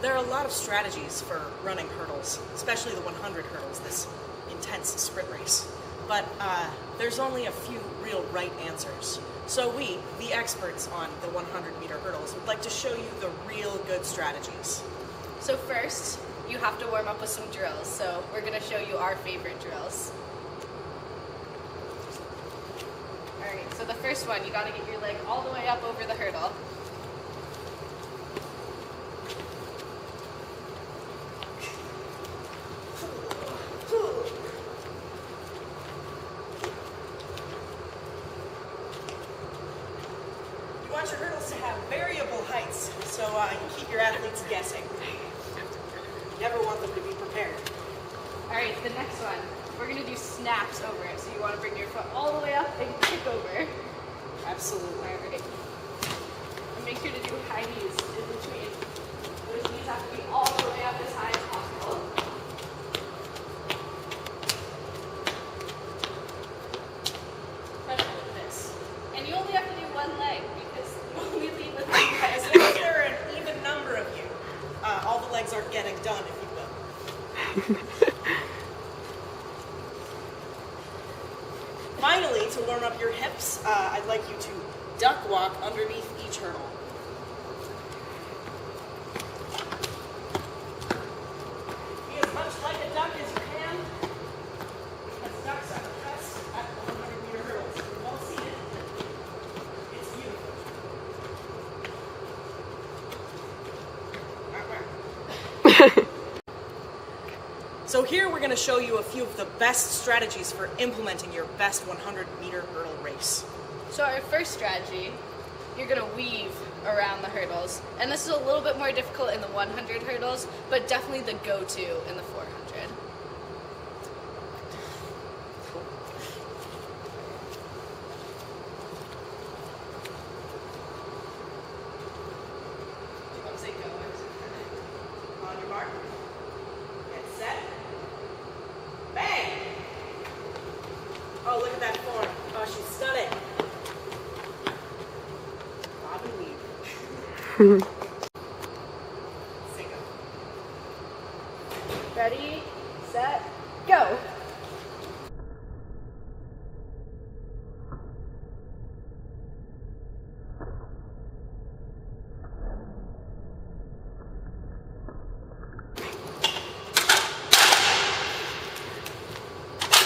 There are a lot of strategies for running hurdles, especially the 100 hurdles, this intense sprint race. But there's only a few real right answers. So we, the experts on the 100-meter hurdles, would like to show you the real good strategies. So first, you have to warm up with some drills. So we're going to show you our favorite drills. Alright, so the first one, you got to get your leg all the way up over the hurdle. You want your hurdles to have variable heights, so you keep your athletes guessing. You never want them to be prepared. Alright, the next one, we're going to do snaps over it. So you want to bring your foot all the way up and kick over. Absolutely. Alright. And make sure to do high knees in between. Those knees have to be all the way up as high as possible. Crush it with this. And you only have to do one leg because you only lead with one leg. As long as there are an even number of you, all the legs aren't getting done, if you will. Finally, to warm up your hips, I'd like you to duck walk underneath each hurdle. Be as much like a duck as you can, because ducks are the best at the 100-meter hurdles. You've all seen it. It's beautiful. So here we're going to show you a few of the best strategies for implementing your best 100-meter hurdle race. So our first strategy, you're going to weave around the hurdles. And this is a little bit more difficult in the 100 hurdles, but definitely the go-to in the 400. On your mark, get set, bang! Oh, look at that form. Oh, she's stunning. Bob and weave. Single. Ready, set, go!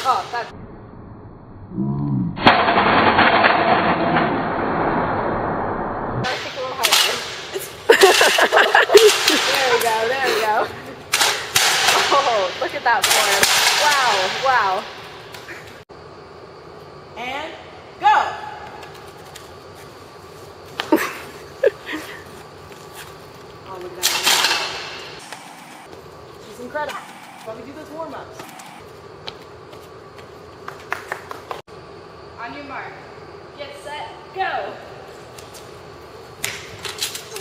Oh, that. Gotta kick a little harder. There we go. Oh, look at that form. Wow. And go! Oh, look at that. She's incredible. Let me do those warm-ups. On your mark. Get set, go!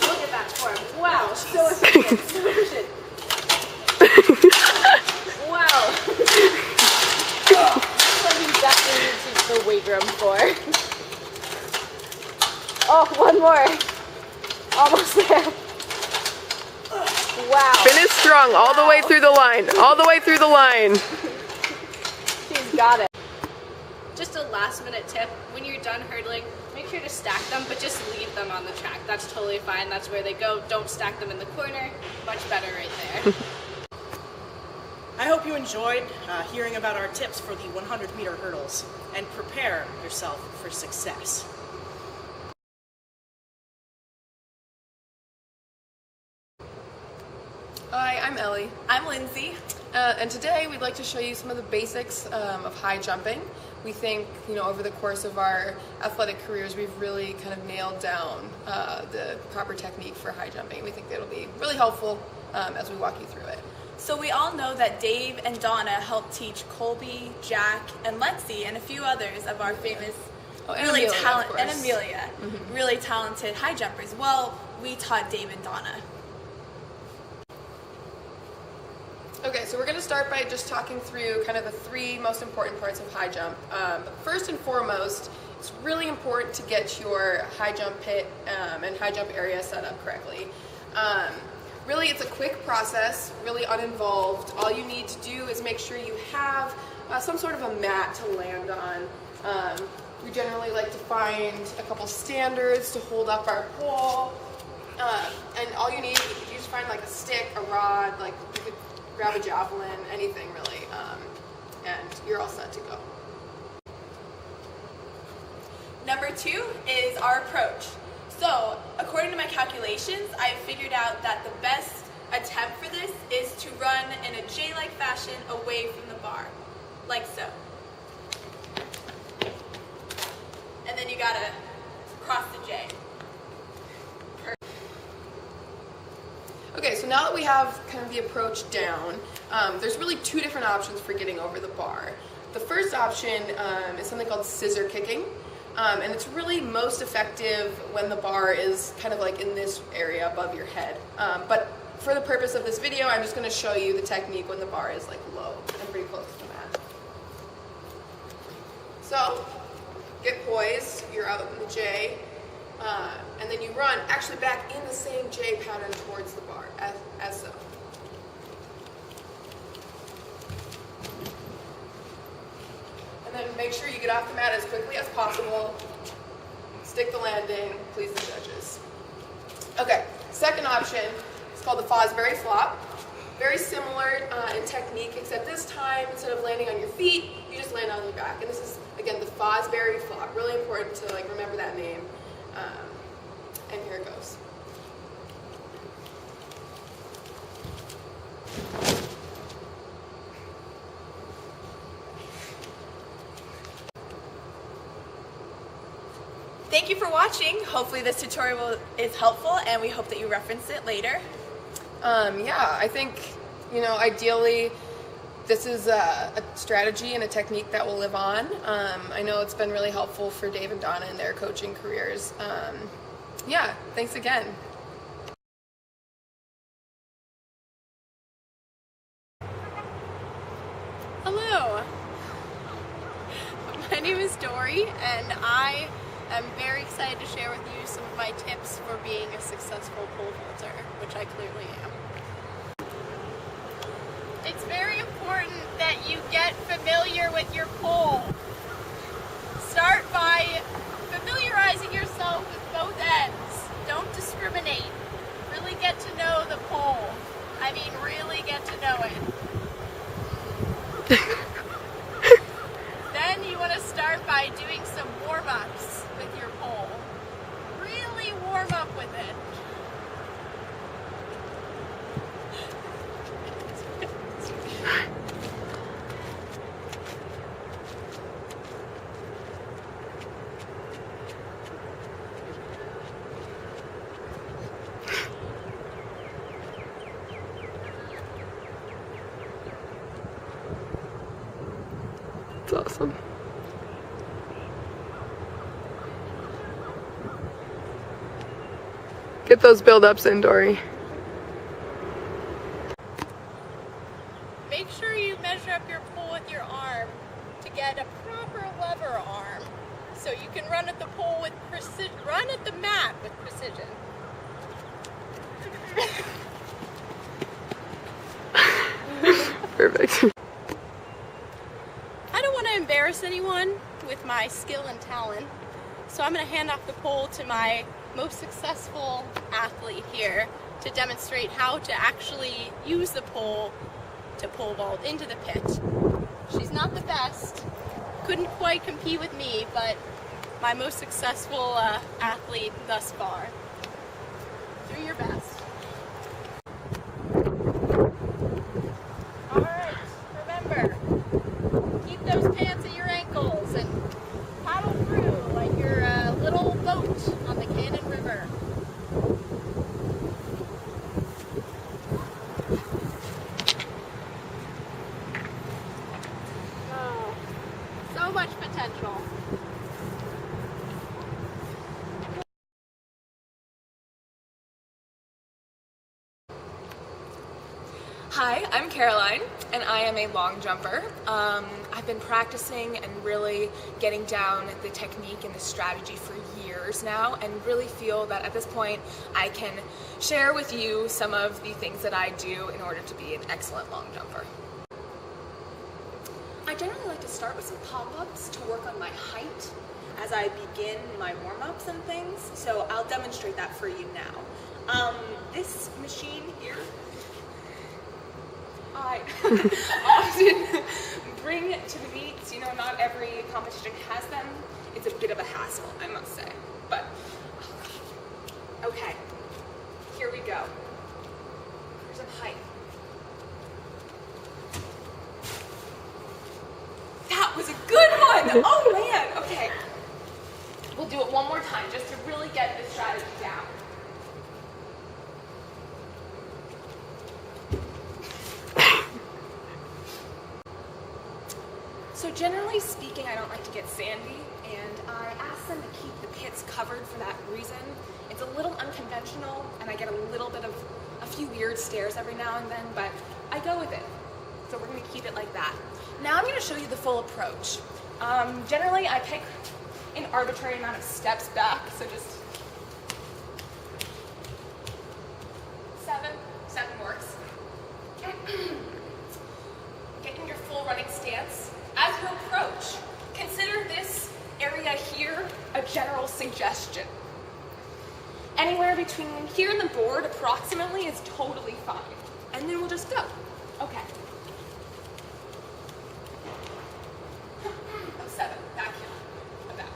Look at that form. Wow, so efficient. So efficient. Wow. This one you definitely need to use the weight room for. Oh, one more. Almost there. Wow. Finish strong all the way through the line. All the way through the line. She's got it. Just a last minute tip, when you're done hurdling, make sure to stack them, but just leave them on the track. That's totally fine, that's where they go. Don't stack them in the corner. Much better right there. I hope you enjoyed hearing about our tips for the 100-meter hurdles, and prepare yourself for success. Hi, I'm Ellie. I'm Lindsay. And today we'd like to show you some of the basics of high jumping. We think, over the course of our athletic careers, we've really kind of nailed down the proper technique for high jumping. We think it'll be really helpful as we walk you through it. So we all know that Dave and Donna helped teach Colby, Jack, and Lexi, and a few others of our famous, and Amelia, and Amelia, really talented high jumpers. Well, we taught Dave and Donna. Okay, so we're going to start by just talking through kind of the three most important parts of high jump. First and foremost, it's really important to get your high jump pit and high jump area set up correctly. Really, it's a quick process, really uninvolved. All you need to do is make sure you have some sort of a mat to land on. We generally like to find a couple standards to hold up our pole. And all you need, you just find like a stick, a rod, like you could grab a javelin, anything really, and you're all set to go. Number 2 is our approach. So, according to my calculations, I've figured out that the best attempt for this is to run in a J-like fashion away from the bar, like so. And then you gotta cross the J. Okay, so now that we have kind of the approach down, there's really 2 different options for getting over the bar. The first option is something called scissor kicking. And it's really most effective when the bar is kind of like in this area above your head. But for the purpose of this video, I'm just going to show you the technique when the bar is like low and pretty close to the mat. So, get poised, you're out in the J, and then you run actually back in the same J pattern towards the bar, as so. And then make sure you get off the mat as quickly as possible. Stick the landing, please the judges. Okay, second option is called the Fosbury flop. Very similar in technique, except this time, instead of landing on your feet, you just land on your back. And this is, again, the Fosbury flop. Really important to like remember that name. And here it goes. Thank you for watching. Hopefully this tutorial is helpful and we hope that you reference it later. Yeah, I think, ideally this is a strategy and a technique that will live on. I know it's been really helpful for Dave and Donna in their coaching careers. Yeah, thanks again. Hello, my name is Dory and I am very excited to share with you some of my tips for being a successful pole vaulter, which I clearly am. It's very important that you get familiar with your pole. Start by familiarizing yourself with both ends. Don't discriminate. Really get to know the pole. I mean, really get to know it. Then you want to start by doing some warm-ups with your pole. Really warm up with it. It's awesome. Get those build-ups in, Dory. Make sure you measure up your pole with your arm to get a proper lever arm so you can run at the pole with precision, run at the mat with precision. Perfect. I don't want to embarrass anyone with my skill and talent, so I'm going to hand off the pole to my most successful athlete here to demonstrate how to actually use the pole to pole vault into the pit. She's not the best, couldn't quite compete with me, but my most successful athlete thus far. Do your best. Alright, remember, keep those pants at your ankles and paddle through like you're a little boat on the Cannon River. Oh, so much potential. Hi, I'm Caroline, and I am a long jumper. I've been practicing and really getting down the technique and the strategy for years. years now and really feel that at this point I can share with you some of the things that I do in order to be an excellent long jumper. I generally like to start with some pop-ups to work on my height as I begin my warm-ups and things, so I'll demonstrate that for you now. This machine here, I often bring to the meets. You know, not every competition has them. It's a bit of a hassle, I must say, but okay, here we go. Here's some height. That was a good one! Oh man, okay. We'll do it one more time just to really get this strategy down. So generally speaking, I don't like to get sandy, and I ask them to keep the pits covered for that reason. It's a little unconventional, and I get a little bit of a few weird stares every now and then, but I go with it. So we're going to keep it like that. Now I'm going to show you the full approach. Generally, I pick an arbitrary amount of steps back, so just 7 works. Get in your full running stance. As you approach, consider this area here a general suggestion. Anywhere between here and the board approximately is totally fine. And then we'll just go. Okay. 7, back here, about.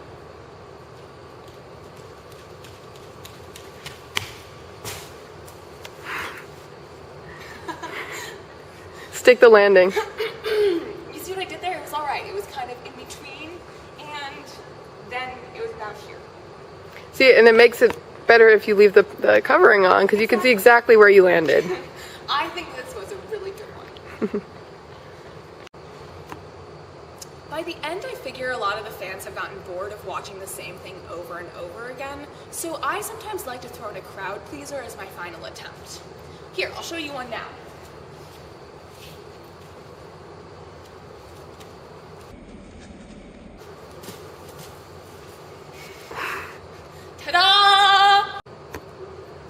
Stick the landing. You see what I did there? It was all right. It was kind of in between, and then it was about here. See, and it makes it better if you leave the covering on, because you can see exactly where you landed. I think this was a really good one. By the end, I figure a lot of the fans have gotten bored of watching the same thing over and over again, so I sometimes like to throw in a crowd pleaser as my final attempt. Here, I'll show you one now. Ta-da!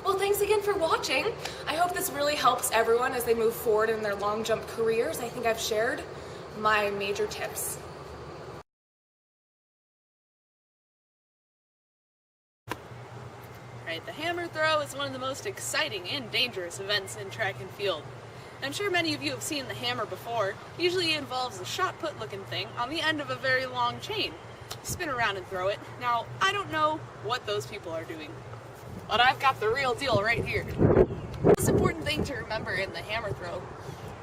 Well, thanks again for watching. I hope this really helps everyone as they move forward in their long jump careers. I think I've shared my major tips. Right, the hammer throw is one of the most exciting and dangerous events in track and field. I'm sure many of you have seen the hammer before. Usually it involves a shot put looking thing on the end of a very long chain. Spin around and throw it. Now, I don't know what those people are doing, but I've got the real deal right here. The most important thing to remember in the hammer throw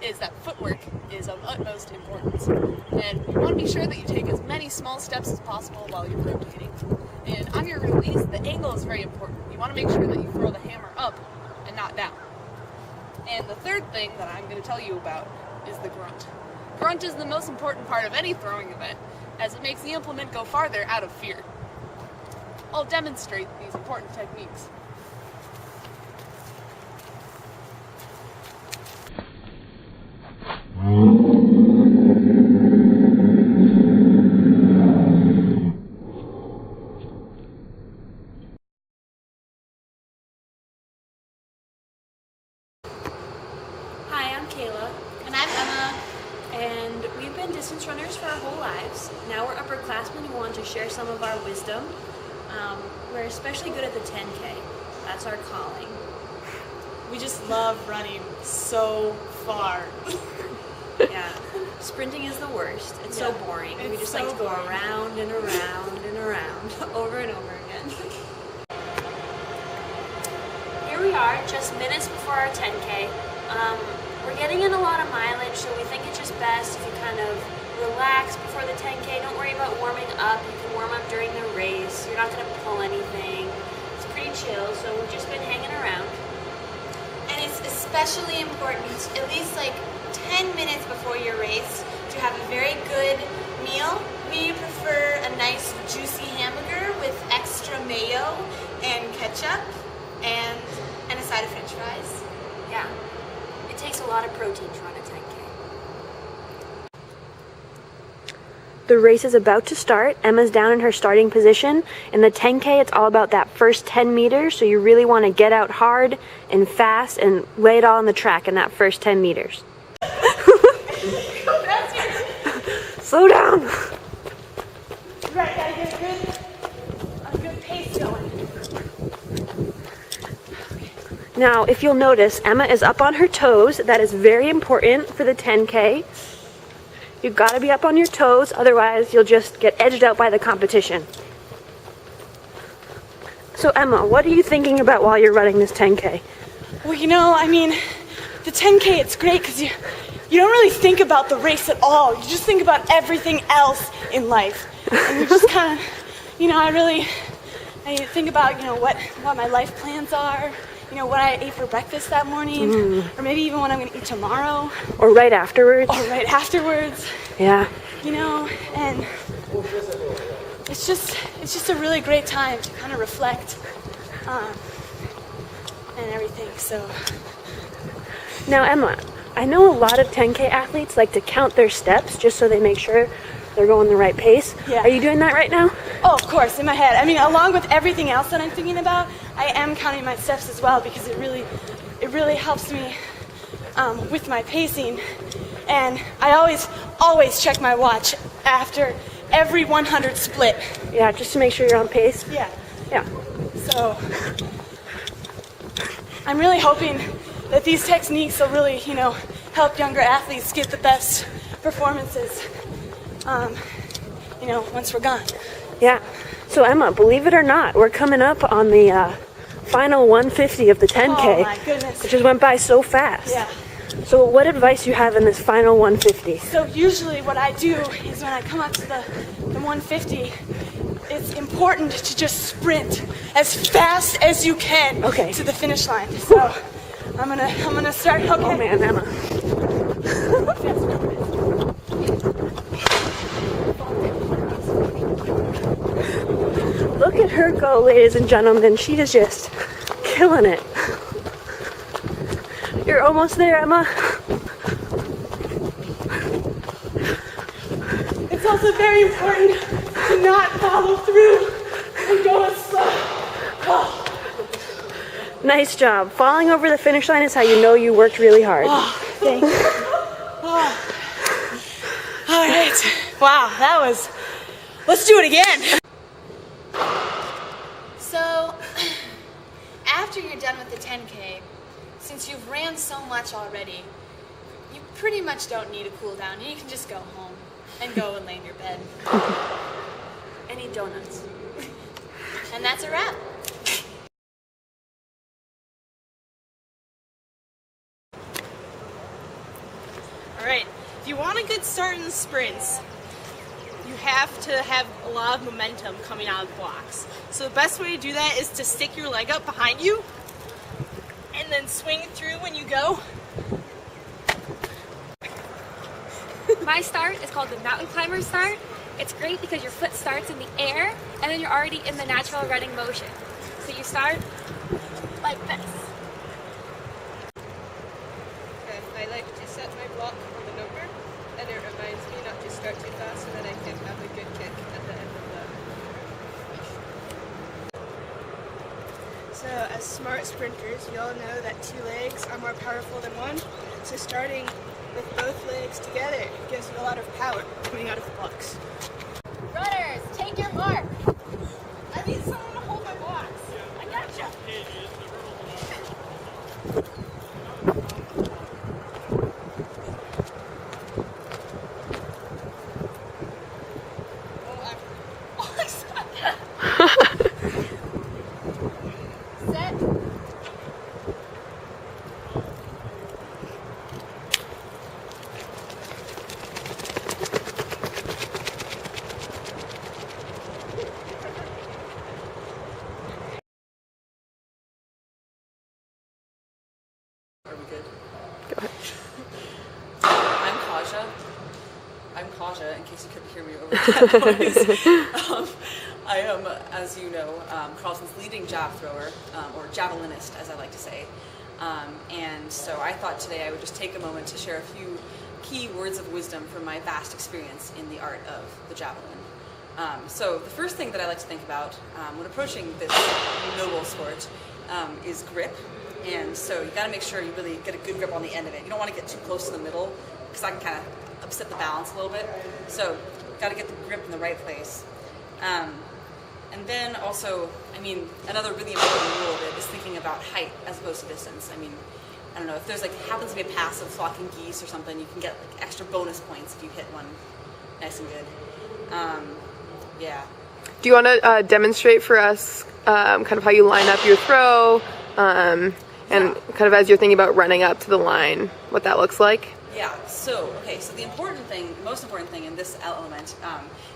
is that footwork is of utmost importance, and you want to be sure that you take as many small steps as possible while you're rotating. And on your release, the angle is very important. You want to make sure that you throw the hammer up and not down. And the third thing that I'm going to tell you about is the grunt. Grunt is the most important part of any throwing event, as it makes the implement go farther out of fear. I'll demonstrate these important techniques. Hi, I'm Kayla. And I'm Emma. And we've been distance runners for our whole lives. Now we're upperclassmen who want to share some of our wisdom. We're especially good at the 10K. That's our calling. We just love running so far. Yeah. Sprinting is the worst. It's so boring. We It's just so like to go boring. around and around and around over and over again. Here we are, just minutes before our 10K. We're getting in a lot of mileage, so we think it's just best if you kind of relax before the 10K. Don't worry about warming up. You can warm up during the race. You're not going to pull anything. It's pretty chill, so we've just been hanging around. And it's especially important, at least like 10 minutes before your race, to have a very good meal. We prefer a nice juicy hamburger with extra mayo and ketchup and a side of french fries. Yeah. It takes a lot of protein to run a 10K. The race is about to start. Emma's down in her starting position. In the 10K, it's all about that first 10 meters, so you really want to get out hard and fast and lay it all on the track in that first 10 meters. Slow down. Right, gotta get a good pace going. Now, if you'll notice, Emma is up on her toes. That is very important for the 10K. You've got to be up on your toes, otherwise you'll just get edged out by the competition. So Emma, what are you thinking about while you're running this 10K? Well, you know, I mean, the 10K, it's great because you don't really think about the race at all. You just think about everything else in life. And you just kind of, you know, I think about, you know, what my life plans are, you know, what I ate for breakfast that morning, or maybe even what I'm going to eat tomorrow. Or right afterwards. Yeah. You know, and it's just a really great time to kind of reflect and everything, so. Now Emma, I know a lot of 10K athletes like to count their steps just so they make sure they're going the right pace. Yeah. Are you doing that right now? Oh, of course, in my head. I mean, along with everything else that I'm thinking about, I am counting my steps as well because it really helps me with my pacing. And I always check my watch after every 100 split. Yeah, just to make sure you're on pace. Yeah. Yeah. So I'm really hoping that these techniques will really, you know, help younger athletes get the best performances, you know, once we're gone. Yeah. So Emma, believe it or not, we're coming up on the final 150 of the 10K. Oh my goodness. It just went by so fast. Yeah. So what advice do you have in this final 150? So usually what I do is when I come up to the 150, it's important to just sprint as fast as you can to the finish line. So I'm gonna start. Okay. Oh man, Emma. Look at her go, ladies and gentlemen. She is just killing it. You're almost there, Emma. It's also very important to not follow through and go as slow. Oh. Nice job. Falling over the finish line is how you know you worked really hard. Oh, thank you. Oh. All right. Wow, that was. Let's do it again. So, after you're done with the 10K, since you've ran so much already, you pretty much don't need a cool down. You can just go home and go and lay in your bed and eat donuts. And that's a wrap. Alright, if you want a good start in the sprints, you have to have a lot of momentum coming out of the blocks. So the best way to do that is to stick your leg up behind you and then swing it through when you go. My start is called the mountain climber start. It's great because your foot starts in the air and then you're already in the natural running motion. So you start like this. I like to set my block on the number, and it reminds me not to start too fast so that I can have a good kick at the end of the. So as smart sprinters, we all know that 2 legs are more powerful than 1. So starting with both legs together gives you a lot of power coming out of the blocks. Runners, take your mark. I need someone to hold my blocks. I gotcha. Set. I'm Kaja, in case you couldn't hear me over that noise. I am, as you know, Carleton's leading jav thrower, or javelinist, as I like to say. And so I thought today I would just take a moment to share a few key words of wisdom from my vast experience in the art of the javelin. So the first thing that I like to think about when approaching this noble sport is grip. And so you got to make sure you really get a good grip on the end of it. You don't want to get too close to the middle because that can kind of upset the balance a little bit. So you got to get the grip in the right place. And then also, I mean, another really important rule of it is thinking about height as opposed to distance. I mean, I don't know, if there's like happens to be a pass of flocking geese or something, you can get like extra bonus points if you hit one nice and good. Yeah. Do you want to demonstrate for us kind of how you line up your throw and kind of as you're thinking about running up to the line, what that looks like? Yeah, so the most important thing in this element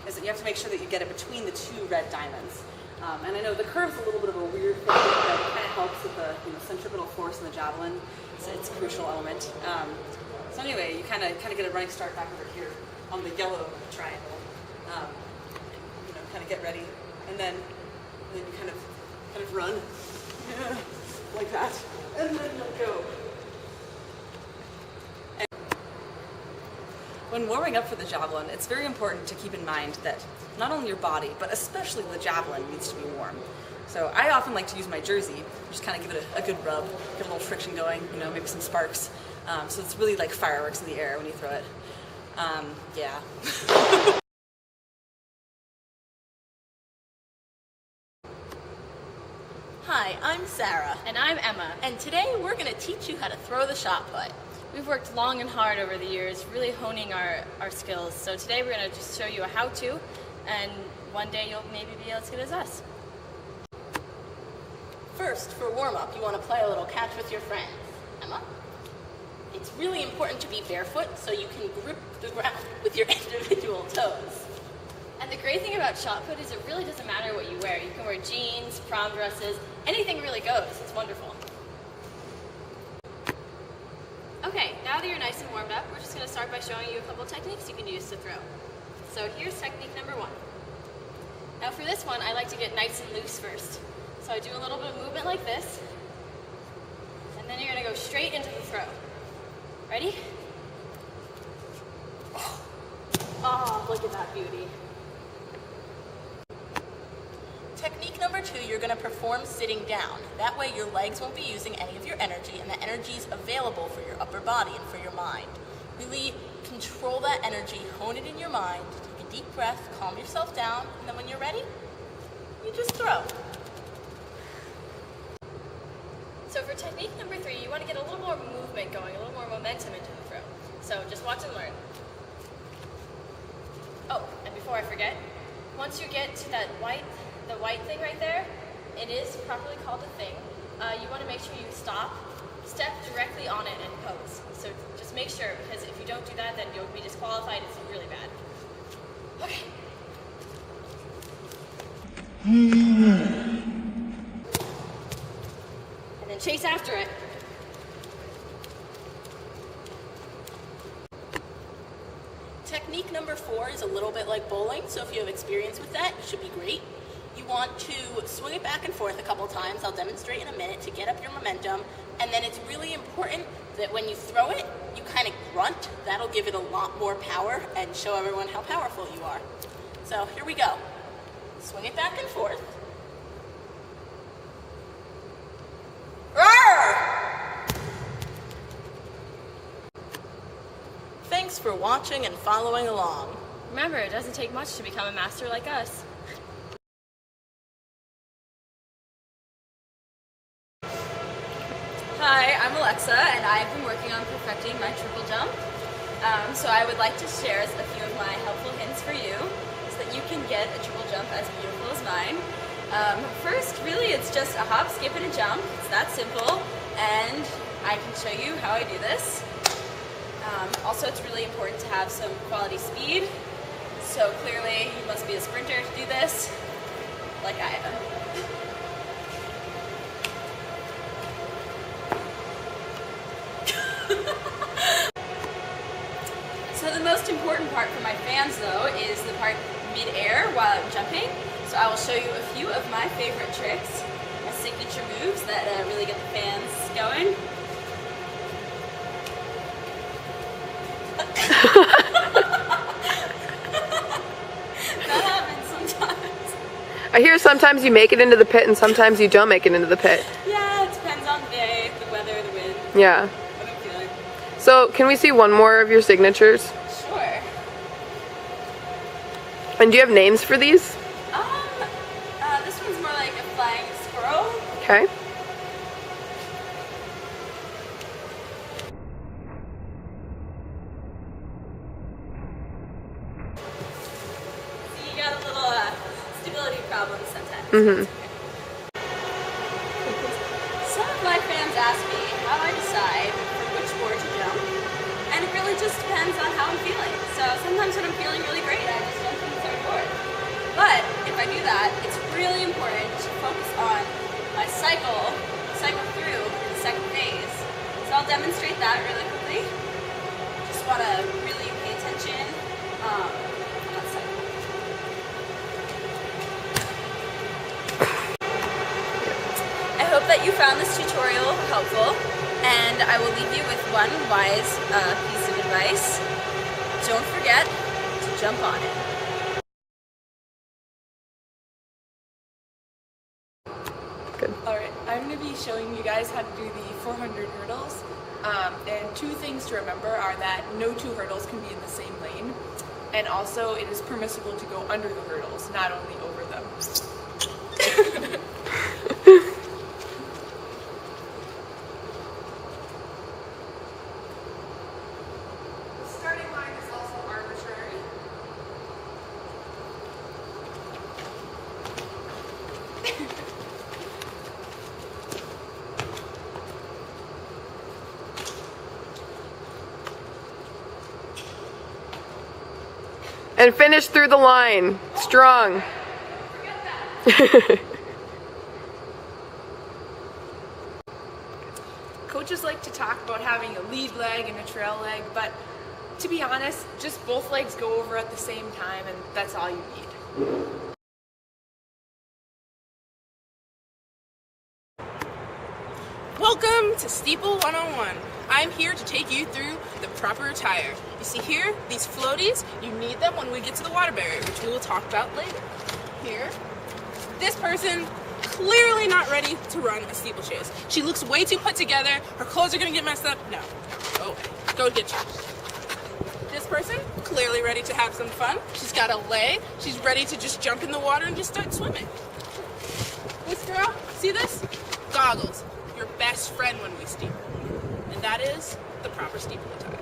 is that you have to make sure that you get it between the two red diamonds. And I know the curve's a little bit of a weird thing, but it kind of helps with the centripetal force in the javelin. So it's a crucial element. So anyway, you kind of get a running start back over here on the yellow triangle. Kind of get ready, and then you kind of run like that, and then you'll go. When warming up for the javelin, it's very important to keep in mind that not only your body, but especially the javelin needs to be warm. So I often like to use my jersey, just kind of give it a good rub, get a little friction going, maybe some sparks. So it's really like fireworks in the air when you throw it. Yeah. Hi, I'm Sarah. And I'm Emma. And today we're going to teach you how to throw the shot put. We've worked long and hard over the years, really honing our skills. So today we're going to just show you a how-to, and one day you'll maybe be as good as us. First, for warm-up, you want to play a little catch with your friends. Emma? It's really important to be barefoot so you can grip the ground with your individual toes. And the great thing about shot put is it really doesn't matter what you wear. You can wear jeans, prom dresses, anything really goes. It's wonderful. Okay, now that you're nice and warmed up, we're just going to start by showing you a couple techniques you can use to throw. So here's technique number 1. Now for this one, I like to get nice and loose first. So I do a little bit of movement like this, and then you're going to go straight into the throw. Ready? Oh, look at that beauty. Technique number 2, you're going to perform sitting down. That way your legs won't be using any of your energy, and the energy is available for your upper body and for your mind. Really control that energy, hone it in your mind, take a deep breath, calm yourself down, and then when you're ready, you just throw. So for technique number 3, you want to get a little more movement going, a little more momentum into the throw. So just watch and learn. Oh, and before I forget, once you get to that the white thing right there, it is properly called a thing. You want to make sure you stop, step directly on it, and pose. So just make sure, because if you don't do that, then you'll be disqualified. It's really bad. Okay. And then chase after it. Technique number 4 is a little bit like bowling, so if you have experience with that, it should be great. You want to swing it back and forth a couple times. I'll demonstrate in a minute to get up your momentum. And then it's really important that when you throw it, you kind of grunt. That'll give it a lot more power and show everyone how powerful you are. So here we go. Swing it back and forth. Roar! Thanks for watching and following along. Remember, it doesn't take much to become a master like us. Hi, I'm Alexa, and I've been working on perfecting my triple jump. So I would like to share a few of my helpful hints for you so that you can get a triple jump as beautiful as mine. First, really, it's just a hop, skip, and a jump. It's that simple, and I can show you how I do this. Also, it's really important to have some quality speed. So clearly, you must be a sprinter to do this, like I am. So the most important part for my fans, though, is the part mid-air while I'm jumping. So I will show you a few of my favorite tricks, my signature moves that really get the fans going. I hear sometimes you make it into the pit and sometimes you don't make it into the pit. Yeah, it depends on the day, the weather, the wind, Yeah. what I'm feeling. So can we see one more of your signatures? Sure. And do you have names for these? This one's more like a flying squirrel. Okay. So you got a little stability problems sometimes. Mm-hmm. Some of my fans ask me how I decide for which board to jump, and it really just depends on how I'm feeling. So sometimes when I'm feeling really great, I just jump to the third board. But if I do that, it's really important to focus on my cycle through in the second phase. So I'll demonstrate that really quickly. Just want to really pay attention on that cycle. I hope that you found this tutorial helpful, and I will leave you with one wise piece of advice. Don't forget to jump on it. Good. Alright, I'm going to be showing you guys how to do the 400 hurdles. And two things to remember are that no two hurdles can be in the same lane, and also it is permissible to go under the hurdles, not only over them. The starting line is also arbitrary. And finish through the line. Strong. Coaches like to talk about having a lead leg and a trail leg, but to be honest, just both legs go over at the same time, and that's all you need. Welcome to Steeple 101. I'm here to take you through the proper attire. You see here, these floaties, you need them when we get to the water barrier, which we will talk about later. Here, this person, clearly not ready to run a steeplechase. She looks way too put together, her clothes are gonna get messed up. No, go away, go get you. This person, clearly ready to have some fun. She's got a lei, she's ready to just jump in the water and just start swimming. This girl, see this? Goggles. Your best friend when we steeple. And that is the proper steeple attire.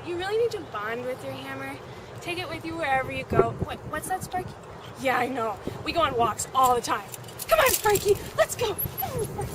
You really need to bond with your hammer. Take it with you wherever you go. What's that, Sparky? Yeah, I know. We go on walks all the time. Come on, Sparky. Let's go. Come on, Sparky.